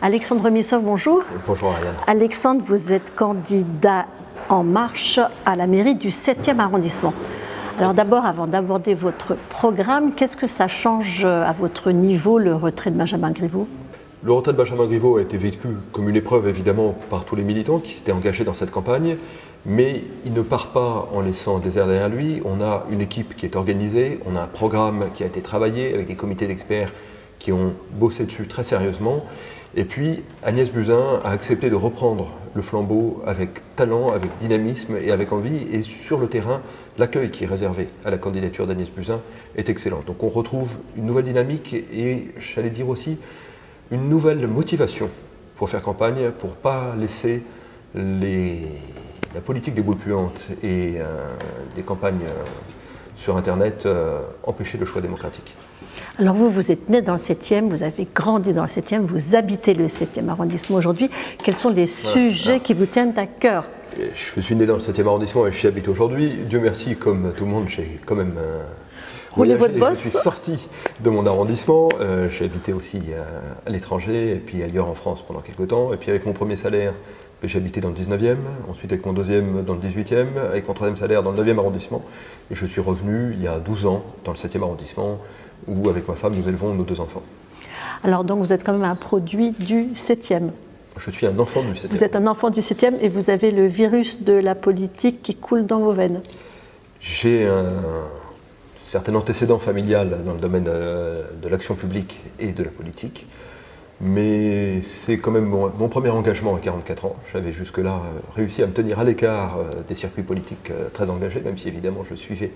Alexandre Missov, bonjour. Bonjour Ariane. Alexandre, vous êtes candidat En Marche à la mairie du 7e arrondissement. Alors d'abord, avant d'aborder votre programme, qu'est-ce que ça change à votre niveau, le retrait de Benjamin Griveaux? Le retrait de Benjamin Griveaux a été vécu comme une épreuve évidemment par tous les militants qui s'étaient engagés dans cette campagne, mais il ne part pas en laissant un désert derrière lui. On a une équipe qui est organisée, on a un programme qui a été travaillé avec des comités d'experts qui ont bossé dessus très sérieusement. Et puis Agnès Buzyn a accepté de reprendre le flambeau avec talent, avec dynamisme et avec envie. Et sur le terrain, l'accueil qui est réservé à la candidature d'Agnès Buzyn est excellent. Donc on retrouve une nouvelle dynamique et, j'allais dire aussi, une nouvelle motivation pour faire campagne, pour ne pas laisser la politique des boules puantes et des campagnes sur Internet empêcher le choix démocratique. Alors vous êtes né dans le 7e, vous avez grandi dans le 7e, vous habitez le 7e arrondissement aujourd'hui. Quels sont les sujets qui vous tiennent à cœur? Je suis né dans le 7e arrondissement et j'y habite aujourd'hui. Dieu merci, comme tout le monde, j'ai quand même roulé votre bosse. Je suis sorti de mon arrondissement. J'ai habité aussi à l'étranger et puis ailleurs en France pendant quelques temps. Et puis avec mon premier salaire, j'ai habité dans le 19e, ensuite avec mon deuxième dans le 18e, avec mon troisième salaire dans le 9e arrondissement. Et je suis revenu il y a 12 ans dans le 7e arrondissement, où avec ma femme nous élevons nos 2 enfants. Alors donc vous êtes quand même un produit du 7e. Je suis un enfant du 7e. Vous êtes un enfant du 7e et vous avez le virus de la politique qui coule dans vos veines. J'ai un certain antécédent familial dans le domaine de l'action publique et de la politique. Mais c'est quand même mon premier engagement à 44 ans. J'avais jusque-là réussi à me tenir à l'écart des circuits politiques très engagés, même si évidemment je suivais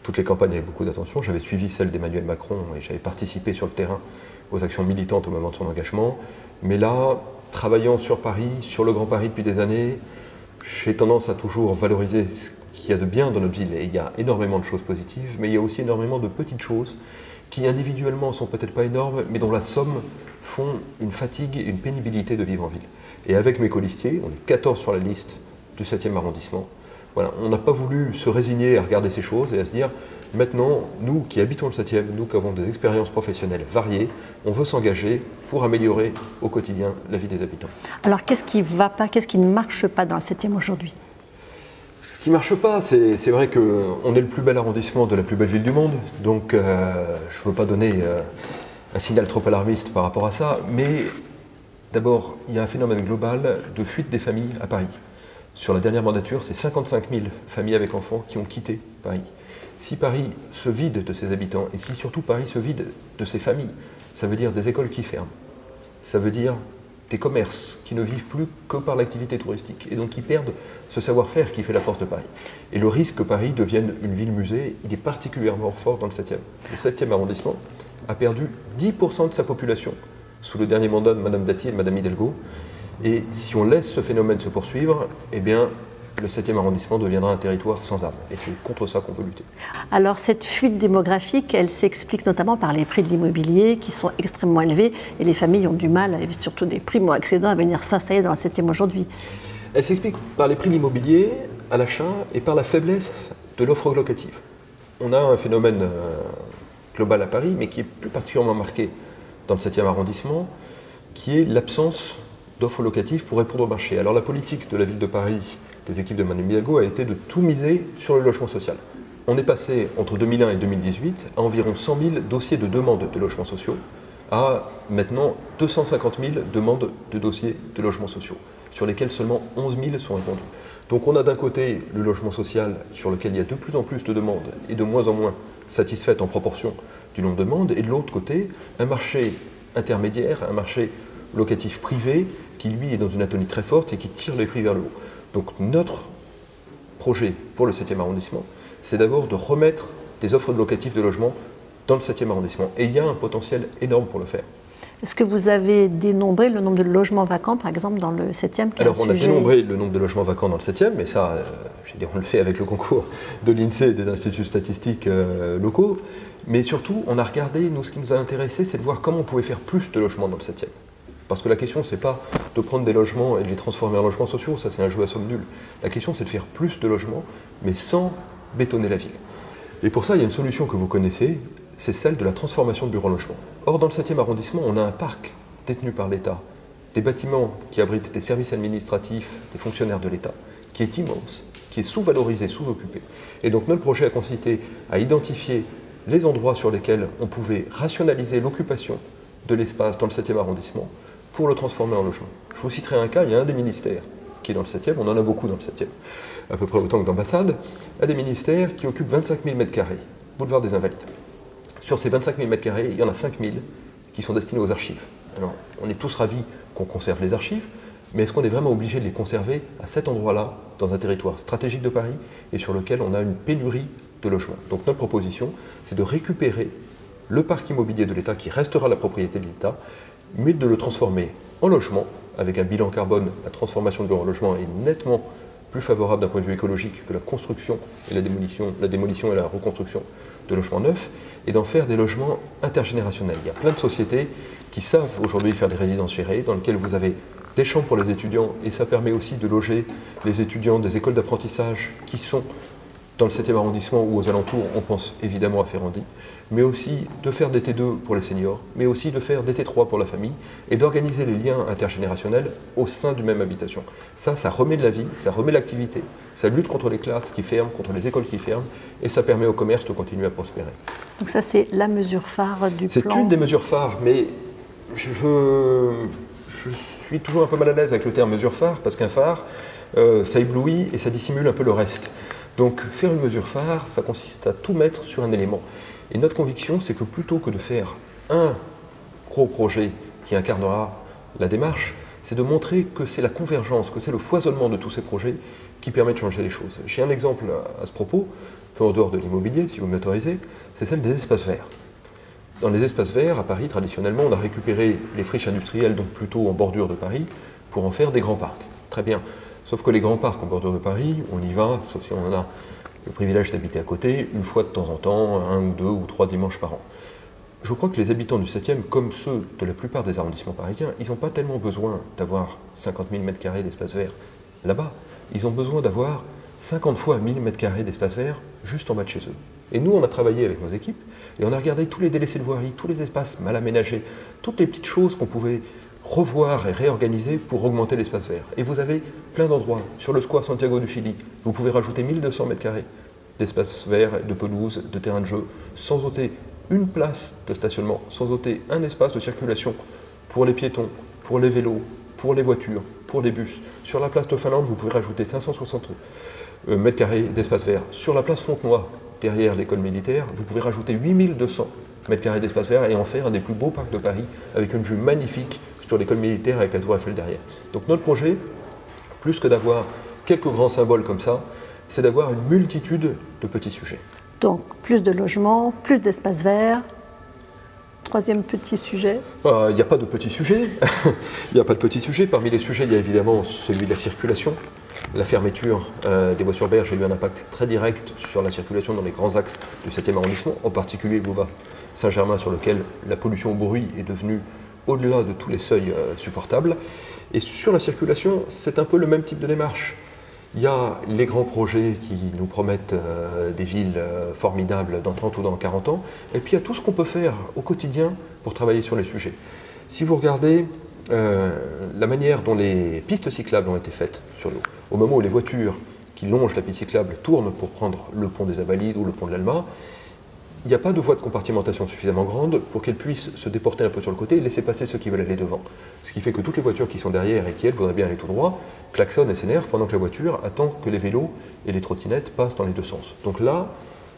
toutes les campagnes avec beaucoup d'attention. J'avais suivi celle d'Emmanuel Macron et j'avais participé sur le terrain aux actions militantes au moment de son engagement. Mais là, travaillant sur Paris, sur le Grand Paris depuis des années, j'ai tendance à toujours valoriser ce qu'il y a de bien dans notre ville. Et il y a énormément de choses positives, mais il y a aussi énormément de petites choses qui individuellement sont peut-être pas énormes, mais dont la somme font une fatigue et une pénibilité de vivre en ville. Et avec mes colistiers, on est 14 sur la liste du 7e arrondissement, voilà, on n'a pas voulu se résigner à regarder ces choses et à se dire, maintenant, nous qui habitons le 7e, nous qui avons des expériences professionnelles variées, on veut s'engager pour améliorer au quotidien la vie des habitants. Alors qu'est-ce qui ne va pas, qu'est-ce qui ne marche pas dans le 7e aujourd'hui? Ce qui ne marche pas, c'est vrai qu'on est le plus bel arrondissement de la plus belle ville du monde, donc je ne veux pas donner un signal trop alarmiste par rapport à ça, mais d'abord, il y a un phénomène global de fuite des familles à Paris. Sur la dernière mandature, c'est 55 000 familles avec enfants qui ont quitté Paris. Si Paris se vide de ses habitants, et si surtout Paris se vide de ses familles, ça veut dire des écoles qui ferment, ça veut dire des commerces qui ne vivent plus que par l'activité touristique, et donc qui perdent ce savoir-faire qui fait la force de Paris. Et le risque que Paris devienne une ville-musée, il est particulièrement fort dans le 7e. Le 7e arrondissement a perdu 10% de sa population sous le dernier mandat de Mme Dati et de Mme Hidalgo. Et si on laisse ce phénomène se poursuivre, eh bien, le 7e arrondissement deviendra un territoire sans âme. Et c'est contre ça qu'on veut lutter. Alors cette fuite démographique, elle s'explique notamment par les prix de l'immobilier qui sont extrêmement élevés et les familles ont du mal, et surtout des primo-accédants, à venir s'installer dans le 7e aujourd'hui. Elle s'explique par les prix de l'immobilier à l'achat et par la faiblesse de l'offre locative. On a un phénomène global à Paris, mais qui est plus particulièrement marqué dans le 7e arrondissement, qui est l'absence d'offres locatives pour répondre au marché. Alors la politique de la ville de Paris, des équipes de Mme Hidalgo, a été de tout miser sur le logement social. On est passé entre 2001 et 2018 à environ 100 000 dossiers de demande de logements sociaux, à maintenant 250 000 demandes de dossiers de logements sociaux, sur lesquels seulement 11 000 sont répondus. Donc on a d'un côté le logement social sur lequel il y a de plus en plus de demandes et de moins en moins satisfaites en proportion du nombre de demandes, et de l'autre côté, un marché intermédiaire, un marché locatif privé qui lui est dans une atonie très forte et qui tire les prix vers le haut. Donc notre projet pour le 7e arrondissement, c'est d'abord de remettre des offres locatives de logement dans le 7e arrondissement. Et il y a un potentiel énorme pour le faire. Est-ce que vous avez dénombré le nombre de logements vacants, par exemple, dans le 7e? Alors, on a dénombré le nombre de logements vacants dans le 7e, mais ça, je veux dire, on le fait avec le concours de l'INSEE et des instituts statistiques locaux. Mais surtout, on a regardé, nous, ce qui nous a intéressé, c'est de voir comment on pouvait faire plus de logements dans le 7e. Parce que la question, c'est pas de prendre des logements et de les transformer en logements sociaux, ça c'est un jeu à somme nulle. La question, c'est de faire plus de logements, mais sans bétonner la ville. Et pour ça, il y a une solution que vous connaissez, c'est celle de la transformation de bureaux en logements. Or, dans le 7e arrondissement, on a un parc détenu par l'État des bâtiments qui abritent des services administratifs, des fonctionnaires de l'État, qui est immense, qui est sous-valorisé, sous-occupé. Et donc notre projet a consisté à identifier les endroits sur lesquels on pouvait rationaliser l'occupation de l'espace dans le 7e arrondissement pour le transformer en logement. Je vous citerai un cas, il y a un des ministères qui est dans le 7e, on en a beaucoup dans le 7e, à peu près autant que d'ambassades, un des ministères qui occupe 25 000 m², boulevard des Invalides. Sur ces 25 000 m², il y en a 5 000 qui sont destinés aux archives. Alors, on est tous ravis qu'on conserve les archives, mais est-ce qu'on est vraiment obligé de les conserver à cet endroit-là, dans un territoire stratégique de Paris, et sur lequel on a une pénurie de logements? Donc notre proposition, c'est de récupérer le parc immobilier de l'État, qui restera la propriété de l'État, mais de le transformer en logement, avec un bilan carbone. La transformation de bureaux en logement est nettement plus favorable d'un point de vue écologique que la construction et la démolition et la reconstruction de logements neufs, et d'en faire des logements intergénérationnels. Il y a plein de sociétés qui savent aujourd'hui faire des résidences gérées, dans lesquelles vous avez des chambres pour les étudiants, et ça permet aussi de loger les étudiants des écoles d'apprentissage qui sont dans le 7e arrondissement ou aux alentours. On pense évidemment à Ferrandi, mais aussi de faire des T2 pour les seniors, mais aussi de faire des T3 pour la famille, et d'organiser les liens intergénérationnels au sein d'une même habitation. Ça remet de la vie, ça remet l'activité, ça lutte contre les classes qui ferment, contre les écoles qui ferment, et ça permet au commerce de continuer à prospérer. Donc ça, c'est la mesure phare du plan. C'est une des mesures phares, mais je suis toujours un peu mal à l'aise avec le terme mesure phare, parce qu'un phare, ça éblouit et ça dissimule un peu le reste. Donc faire une mesure phare, ça consiste à tout mettre sur un élément. Et notre conviction, c'est que plutôt que de faire un gros projet qui incarnera la démarche, c'est de montrer que c'est la convergence, que c'est le foisonnement de tous ces projets qui permet de changer les choses. J'ai un exemple à ce propos, en dehors de l'immobilier, si vous m'autorisez, c'est celle des espaces verts. Dans les espaces verts, à Paris, traditionnellement, on a récupéré les friches industrielles, donc plutôt en bordure de Paris, pour en faire des grands parcs. Très bien. Sauf que les grands parcs en bordure de Paris, on y va, sauf si on en a le privilège d'habiter à côté, une fois de temps en temps, 1 ou 2 ou 3 dimanches par an. Je crois que les habitants du 7e, comme ceux de la plupart des arrondissements parisiens, ils n'ont pas tellement besoin d'avoir 50 000 m² d'espace vert là-bas. Ils ont besoin d'avoir 50 fois 1000 m² d'espace vert juste en bas de chez eux. Et nous, on a travaillé avec nos équipes et on a regardé tous les délaissés de voirie, tous les espaces mal aménagés, toutes les petites choses qu'on pouvait revoir et réorganiser pour augmenter l'espace vert. Et vous avez plein d'endroits. Sur le square Santiago du Chili, vous pouvez rajouter 1200 m² d'espace vert, de pelouse, de terrain de jeu, sans ôter une place de stationnement, sans ôter un espace de circulation pour les piétons, pour les vélos, pour les voitures, pour les bus. Sur la place de Finlande, vous pouvez rajouter 560 m² d'espace vert. Sur la place Fontenoy, derrière l'école militaire, vous pouvez rajouter 8200 m² d'espace vert et en faire un des plus beaux parcs de Paris, avec une vue magnifique sur l'école militaire avec la tour Eiffel derrière. Donc notre projet, plus que d'avoir quelques grands symboles comme ça, c'est d'avoir une multitude de petits sujets. Donc plus de logements, plus d'espaces verts. Troisième petit sujet. Il n'y a pas de petit sujet. Il n'y a pas de petit sujet. Parmi les sujets, il y a évidemment celui de la circulation. La fermeture des voies sur berge a eu un impact très direct sur la circulation dans les grands axes du 7e arrondissement, en particulier le boulevard Saint-Germain, sur lequel la pollution au bruit est devenue au-delà de tous les seuils supportables. Et sur la circulation, c'est un peu le même type de démarche. Il y a les grands projets qui nous promettent des villes formidables dans 30 ou dans 40 ans, et puis il y a tout ce qu'on peut faire au quotidien pour travailler sur les sujets. Si vous regardez la manière dont les pistes cyclables ont été faites sur l'eau, au moment où les voitures qui longent la piste cyclable tournent pour prendre le pont des Invalides ou le pont de l'Alma, il n'y a pas de voie de compartimentation suffisamment grande pour qu'elles puissent se déporter un peu sur le côté et laisser passer ceux qui veulent aller devant. Ce qui fait que toutes les voitures qui sont derrière et qui, elles, voudraient bien aller tout droit, klaxonnent et s'énervent pendant que la voiture attend que les vélos et les trottinettes passent dans les deux sens. Donc là,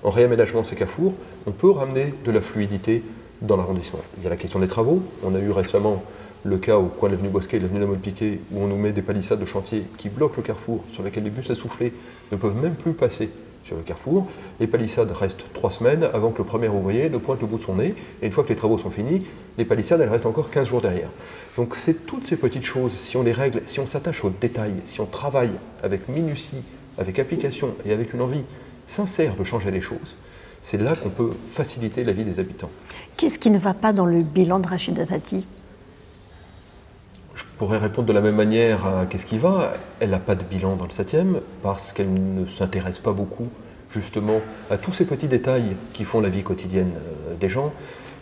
en réaménagement de ces carrefours, on peut ramener de la fluidité dans l'arrondissement. Il y a la question des travaux. On a eu récemment le cas au coin de l'avenue Bosquet et de l'avenue Lamothe-Piquet où on nous met des palissades de chantier qui bloquent le carrefour, sur lesquels les bus essoufflés ne peuvent même plus passer sur le carrefour. Les palissades restent 3 semaines avant que le premier ouvrier ne pointe le bout de son nez. Et une fois que les travaux sont finis, les palissades, elles restent encore 15 jours derrière. Donc c'est toutes ces petites choses, si on les règle, si on s'attache aux détails, si on travaille avec minutie, avec application et avec une envie sincère de changer les choses, c'est là qu'on peut faciliter la vie des habitants. Qu'est-ce qui ne va pas dans le bilan de Rachida Dati ? Je pourrais répondre de la même manière à qu'est-ce qui va. Elle n'a pas de bilan dans le 7e parce qu'elle ne s'intéresse pas beaucoup justement à tous ces petits détails qui font la vie quotidienne des gens.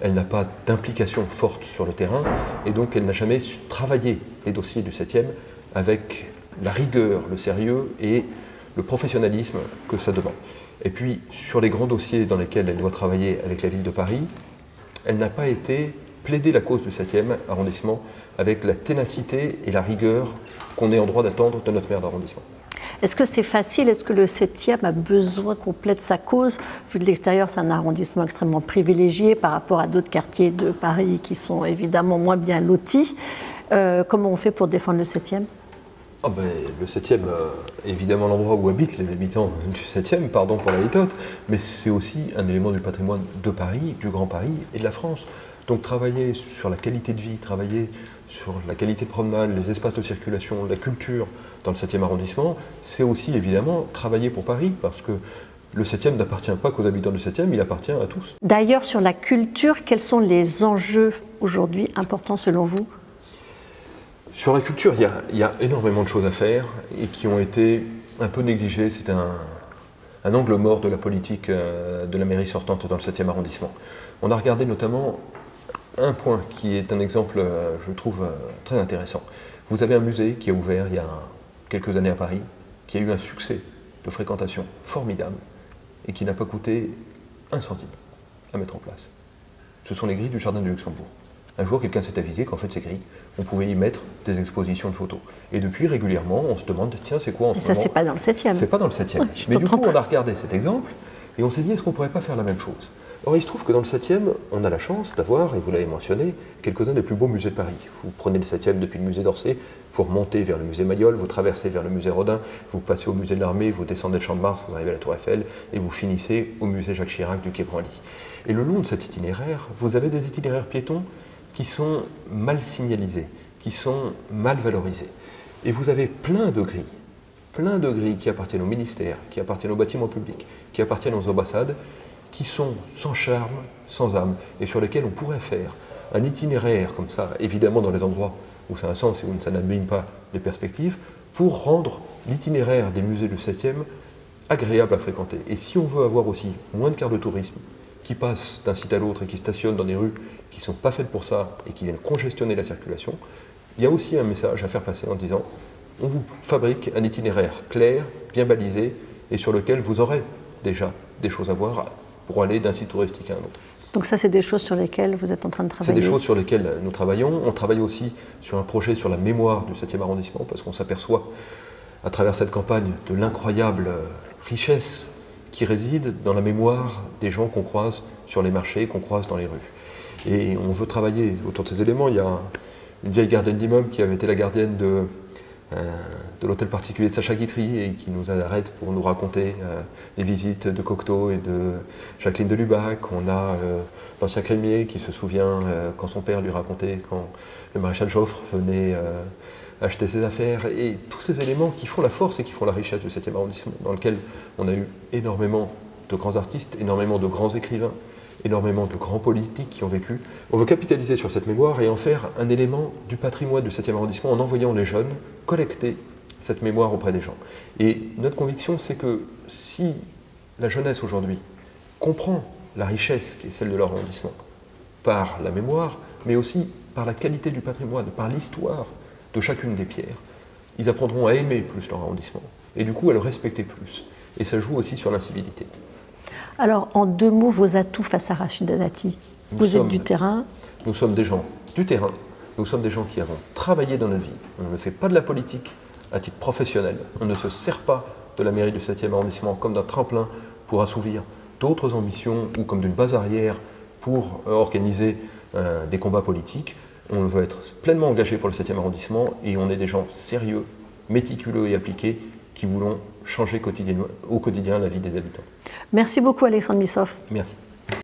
elle n'a pas d'implication forte sur le terrain, et donc elle n'a jamais su travailler les dossiers du 7e avec la rigueur, le sérieux et le professionnalisme que ça demande. Et puis, sur les grands dossiers dans lesquels elle doit travailler avec la ville de Paris, elle n'a pas été plaider la cause du 7e arrondissement avec la ténacité et la rigueur qu'on est en droit d'attendre de notre maire d'arrondissement. Est-ce que c'est facile? Est-ce que le 7e a besoin qu'on plaide sa cause? Vu de l'extérieur, c'est un arrondissement extrêmement privilégié par rapport à d'autres quartiers de Paris qui sont évidemment moins bien lotis. Comment on fait pour défendre le 7e? Le 7e, évidemment l'endroit où habitent les habitants du 7e, pardon pour la litote, mais c'est aussi un élément du patrimoine de Paris, du Grand Paris et de la France. Donc travailler sur la qualité de vie, travailler sur la qualité de promenade, les espaces de circulation, la culture dans le 7e arrondissement, c'est aussi évidemment travailler pour Paris, parce que le 7e n'appartient pas qu'aux habitants du 7e, il appartient à tous. D'ailleurs, sur la culture, quels sont les enjeux aujourd'hui importants selon vous? Sur la culture, il y a énormément de choses à faire et qui ont été un peu négligées. C'est un angle mort de la politique de la mairie sortante dans le 7e arrondissement. On a regardé notamment un point qui est un exemple, je trouve, très intéressant. Vous avez un musée qui a ouvert il y a quelques années à Paris, qui a eu un succès de fréquentation formidable et qui n'a pas coûté 1 centime à mettre en place. Ce sont les grilles du Jardin du Luxembourg. Un jour, quelqu'un s'est avisé qu'en fait, ces grilles, on pouvait y mettre des expositions de photos. Et depuis, régulièrement, on se demande, tiens, c'est quoi en ce moment? Ça, c'est pas dans le 7e. C'est pas dans le 7e. Mais du coup, on a regardé cet exemple et on s'est dit, est-ce qu'on ne pourrait pas faire la même chose? Or, il se trouve que dans le 7e, on a la chance d'avoir, et vous l'avez mentionné, quelques-uns des plus beaux musées de Paris. Vous prenez le 7e depuis le musée d'Orsay, vous remontez vers le musée Mayol, vous traversez vers le musée Rodin, vous passez au musée de l'Armée, vous descendez le Champ de Mars, vous arrivez à la Tour Eiffel, et vous finissez au musée Jacques Chirac du Quai Branly. Et le long de cet itinéraire, vous avez des itinéraires piétons qui sont mal signalisés, qui sont mal valorisés. Et vous avez plein de grilles qui appartiennent au ministère, qui appartiennent aux bâtiments publics, qui appartiennent aux ambassades, qui sont sans charme, sans âme, et sur lesquels on pourrait faire un itinéraire comme ça, évidemment dans les endroits où ça a un sens et où ça n'abîme pas les perspectives, pour rendre l'itinéraire des musées du 7e agréable à fréquenter. Et si on veut avoir aussi moins de cars de tourisme qui passent d'un site à l'autre et qui stationnent dans des rues qui ne sont pas faites pour ça et qui viennent congestionner la circulation, il y a aussi un message à faire passer en disant on vous fabrique un itinéraire clair, bien balisé, et sur lequel vous aurez déjà des choses à voir pour aller d'un site touristique à un autre. Donc ça, c'est des choses sur lesquelles vous êtes en train de travailler? C'est des choses sur lesquelles nous travaillons. On travaille aussi sur un projet sur la mémoire du 7e arrondissement, parce qu'on s'aperçoit, à travers cette campagne, de l'incroyable richesse qui réside dans la mémoire des gens qu'on croise sur les marchés, qu'on croise dans les rues. Et on veut travailler autour de ces éléments. Il y a une vieille gardienne d'immeuble qui avait été la gardienne de l'hôtel particulier de Sacha Guitry et qui nous arrête pour nous raconter les visites de Cocteau et de Jacqueline de Lubac. On a l'ancien crémier qui se souvient quand son père lui racontait quand le maréchal Joffre venait acheter ses affaires. Et tous ces éléments qui font la force et qui font la richesse du 7e arrondissement, dans lequel on a eu énormément de grands artistes, énormément de grands écrivains, énormément de grands politiques qui ont vécu. On veut capitaliser sur cette mémoire et en faire un élément du patrimoine du 7e arrondissement en envoyant les jeunes collecter cette mémoire auprès des gens. Et notre conviction, c'est que si la jeunesse aujourd'hui comprend la richesse qui est celle de leur arrondissement par la mémoire, mais aussi par la qualité du patrimoine, par l'histoire de chacune des pierres, ils apprendront à aimer plus leur arrondissement et du coup à le respecter plus. Et ça joue aussi sur l'incivilité. Alors, en 2 mots, vos atouts face à Rachida Dati. Vous êtes du terrain. Nous sommes des gens du terrain. Nous sommes des gens qui avons travaillé dans notre vie. On ne fait pas de la politique à titre professionnel. On ne se sert pas de la mairie du 7e arrondissement comme d'un tremplin pour assouvir d'autres ambitions ou comme d'une base arrière pour organiser des combats politiques. On veut être pleinement engagé pour le 7e arrondissement et on est des gens sérieux, méticuleux et appliqués qui voulons changer au quotidien la vie des habitants. Merci beaucoup Alexandre Missoff. Merci.